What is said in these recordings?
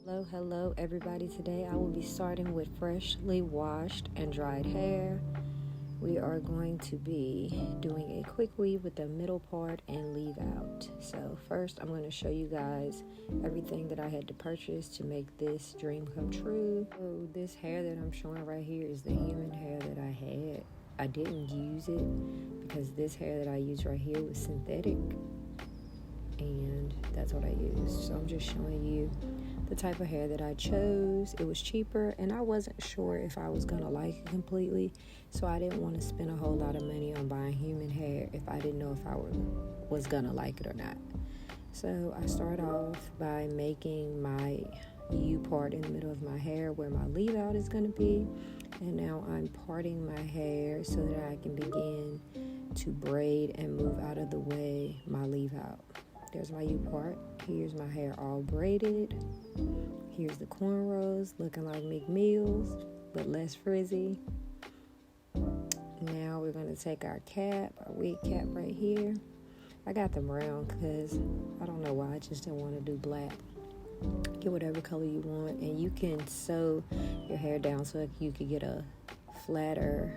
Hello everybody. Today I will be starting with freshly washed and dried hair. We are going to be doing a quick weave with the middle part and leave out. So first I'm going to show you guys everything that I had to purchase to make this dream come true. So this hair that I'm showing right here is the human hair that I had. I didn't use it because this hair that I use right here was synthetic, and that's what I used. So I'm just showing you the type of hair that I chose. It was cheaper, and I wasn't sure if I was gonna like it completely, so I didn't want to spend a whole lot of money on buying human hair if I didn't know if I was gonna like it or not. So I start off by making my U part in the middle of my hair where my leave out is gonna be, and now I'm parting my hair so that I can begin to braid and move out of the way my leave out. There's my U part. Here's my hair all braided. Here's the cornrows looking like McMills, but less frizzy. Now we're going to take our cap, our wig cap right here. I got the brown because I don't know why, I just didn't want to do black. Get whatever color you want, and you can sew your hair down so you could get a flatter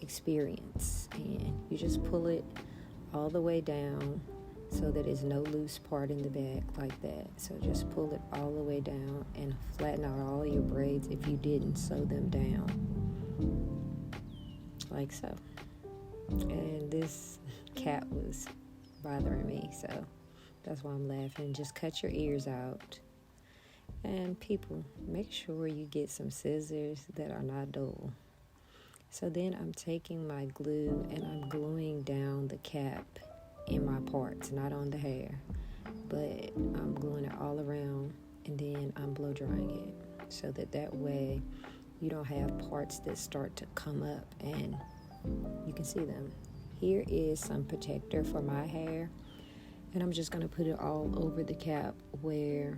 experience. And you just pull it all the way down so that there's no loose part in the back like that. So just pull it all the way down and flatten out all your braids if you didn't sew them down, like so. And this cat was bothering me, so that's why I'm laughing. Just cut your ears out. And people, make sure you get some scissors that are not dull. So then I'm taking my glue and I'm gluing down the cap in my parts, not on the hair, but I'm gluing it all around, and then I'm blow drying it so that way you don't have parts that start to come up and you can see them. Here is some protector for my hair, and I'm just going to put it all over the cap where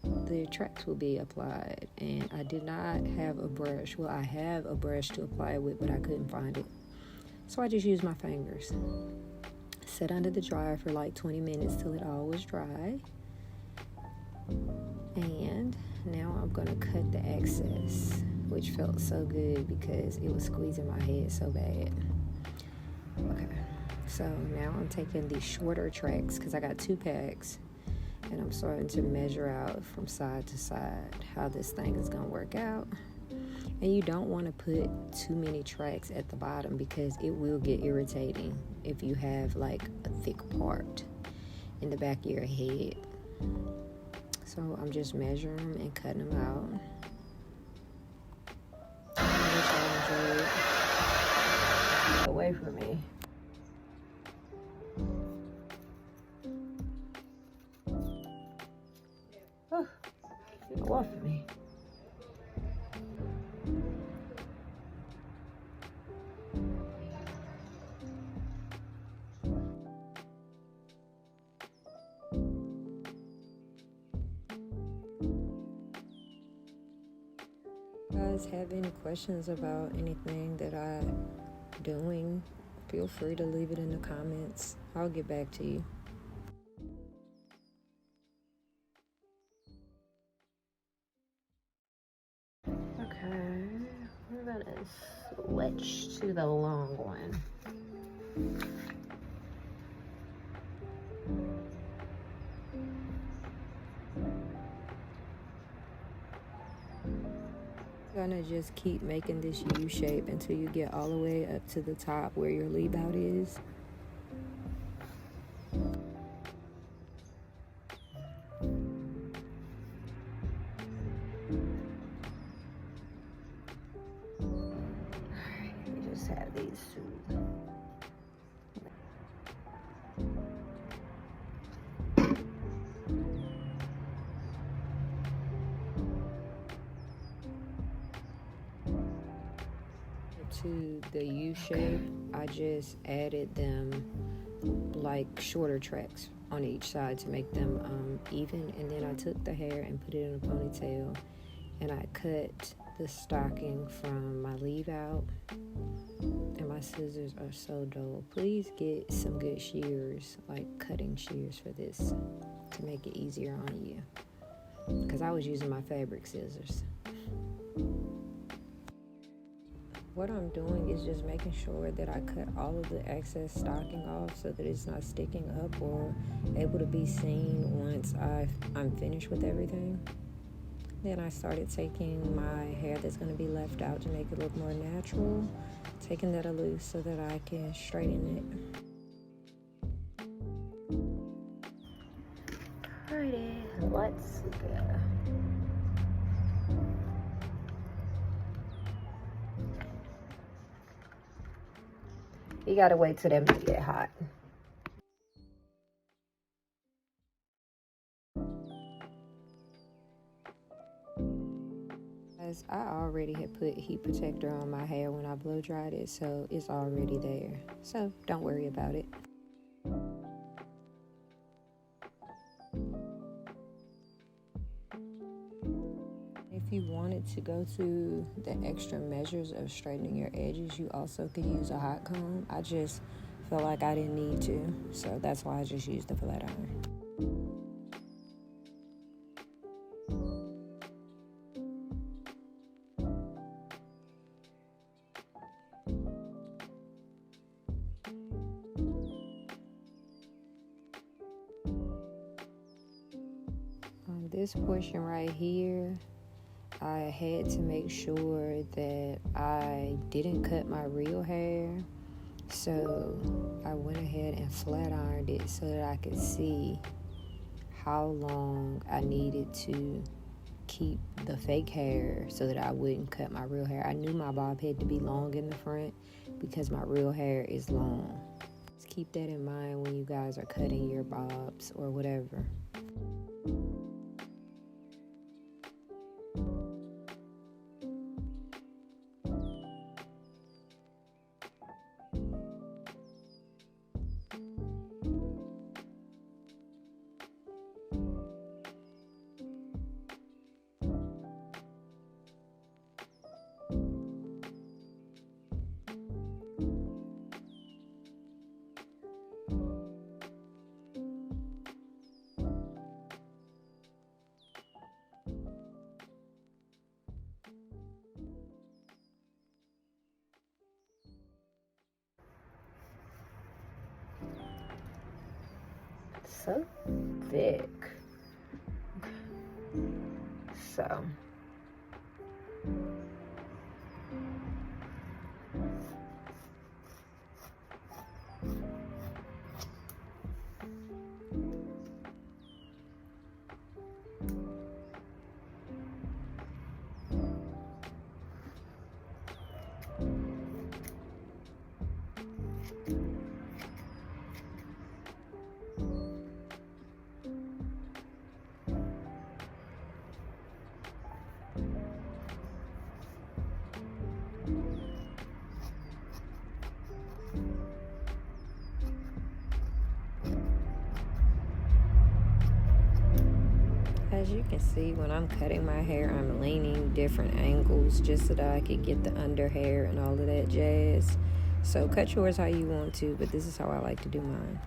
the tracks will be applied. And I did not have a brush. Well, I have a brush to apply it with, but I couldn't find it, so I just used my fingers. Set under the dryer for like 20 minutes till it all was dry. And now I'm gonna cut the excess, which felt so good because it was squeezing my head so bad. Okay, so now I'm taking these shorter tracks because I got 2 packs, and I'm starting to measure out from side to side how this thing is gonna work out. And you don't want to put too many tracks at the bottom because it will get irritating if you have like a thick part in the back of your head. So I'm just measuring them and cutting them out. Away from me. Oh, get off of me. Guys have any questions about anything that I'm doing, feel free to leave it in the comments. I'll get back to you. Okay, we're gonna switch to the long one. Gonna just keep making this U shape until you get all the way up to the top where your leave out is. Alright, we just have these 2. To the U shape, I just added them like shorter tracks on each side to make them even, and then I took the hair and put it in a ponytail, and I cut the stocking from my leave out. And my scissors are so dull. Please get some good shears, like cutting shears for this, to make it easier on you. because I was using my fabric scissors. What I'm doing is just making sure that I cut all of the excess stocking off so that it's not sticking up or able to be seen once I'm finished with everything. Then I started taking my hair that's going to be left out to make it look more natural, taking that loose so that I can straighten it. Alrighty, let's go. You gotta wait till them to get hot. As I already had put heat protector on my hair when I blow dried it, so it's already there. So don't worry about it. If you wanted to go to the extra measures of straightening your edges, you also could use a hot comb. I just felt like I didn't need to, so that's why I just used the flat iron. On this portion right here, I had to make sure that I didn't cut my real hair, so I went ahead and flat ironed it so that I could see how long I needed to keep the fake hair so that I wouldn't cut my real hair. I knew my bob had to be long in the front because my real hair is long. Just keep that in mind when you guys are cutting your bobs or whatever. So thick. So as you can see, when I'm cutting my hair, I'm leaning different angles just so that I could get the under hair and all of that jazz. So cut yours how you want to, but this is how I like to do mine.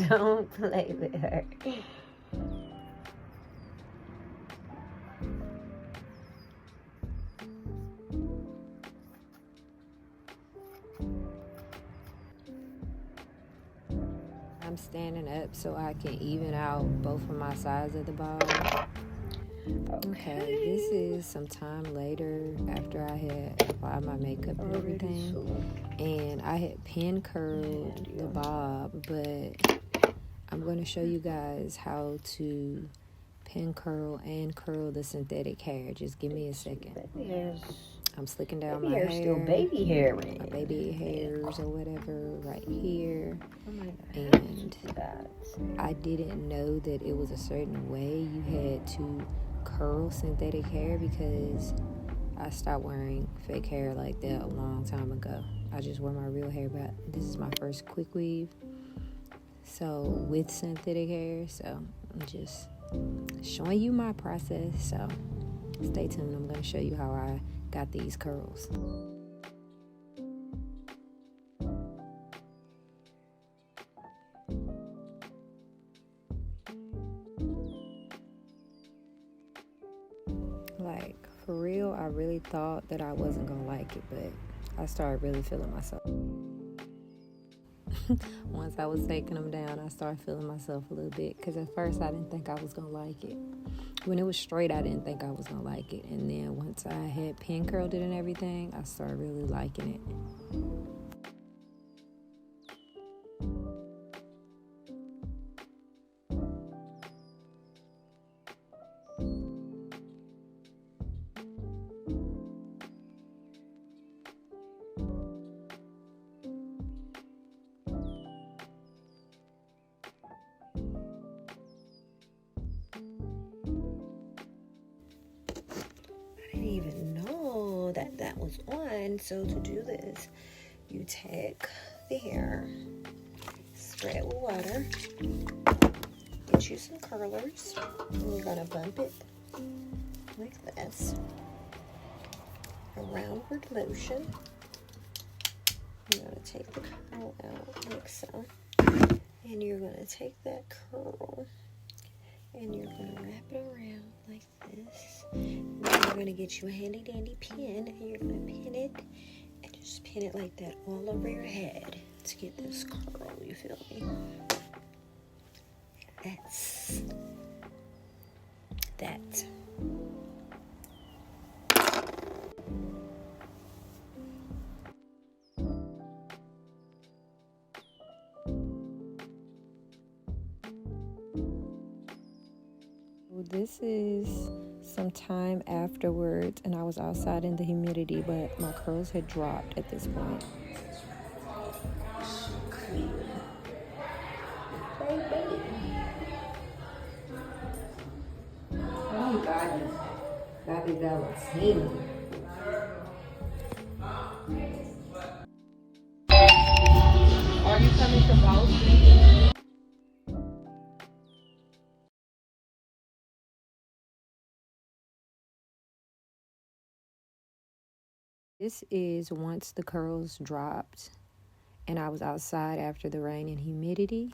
Don't play with her. I'm standing up so I can even out both of my sides of the bob. Okay, this is some time later after I had applied my makeup and everything, and I had pin curled the bob, but I'm going to show you guys how to pin curl and curl the synthetic hair. Just give me a second. I'm slicking down my hair. Still baby hair. My baby hairs or whatever right here. And I didn't know that it was a certain way you had to curl synthetic hair because I stopped wearing fake hair like that a long time ago. I just wear my real hair, but this is my first quick weave. So with synthetic hair, so I'm just showing you my process, so stay tuned. I'm going to show you how I got these curls. Like, for real, I really thought that I wasn't going to like it, but I started really feeling myself. Once I was taking them down, I started feeling myself a little bit, because at first I didn't think I was going to like it. When it was straight, I didn't think I was going to like it. And then once I had pin curled it and everything, I started really liking it. I didn't even know that was on. So to do this, you take the hair, spray it with water, get you some curlers, and you're gonna bump it like this, a roundward motion. You're gonna take the curl out like so, and you're gonna take that curl and you're gonna wrap it around like this. And then you're gonna get you a handy dandy pin, and you're gonna pin it, and just pin it like that all over your head to get this curl, you feel me? That's that. This is some time afterwards, and I was outside in the humidity, but my curls had dropped at this point. Oh, Gabby Valentini. Are you coming to Boston? This is once the curls dropped and I was outside after the rain and humidity.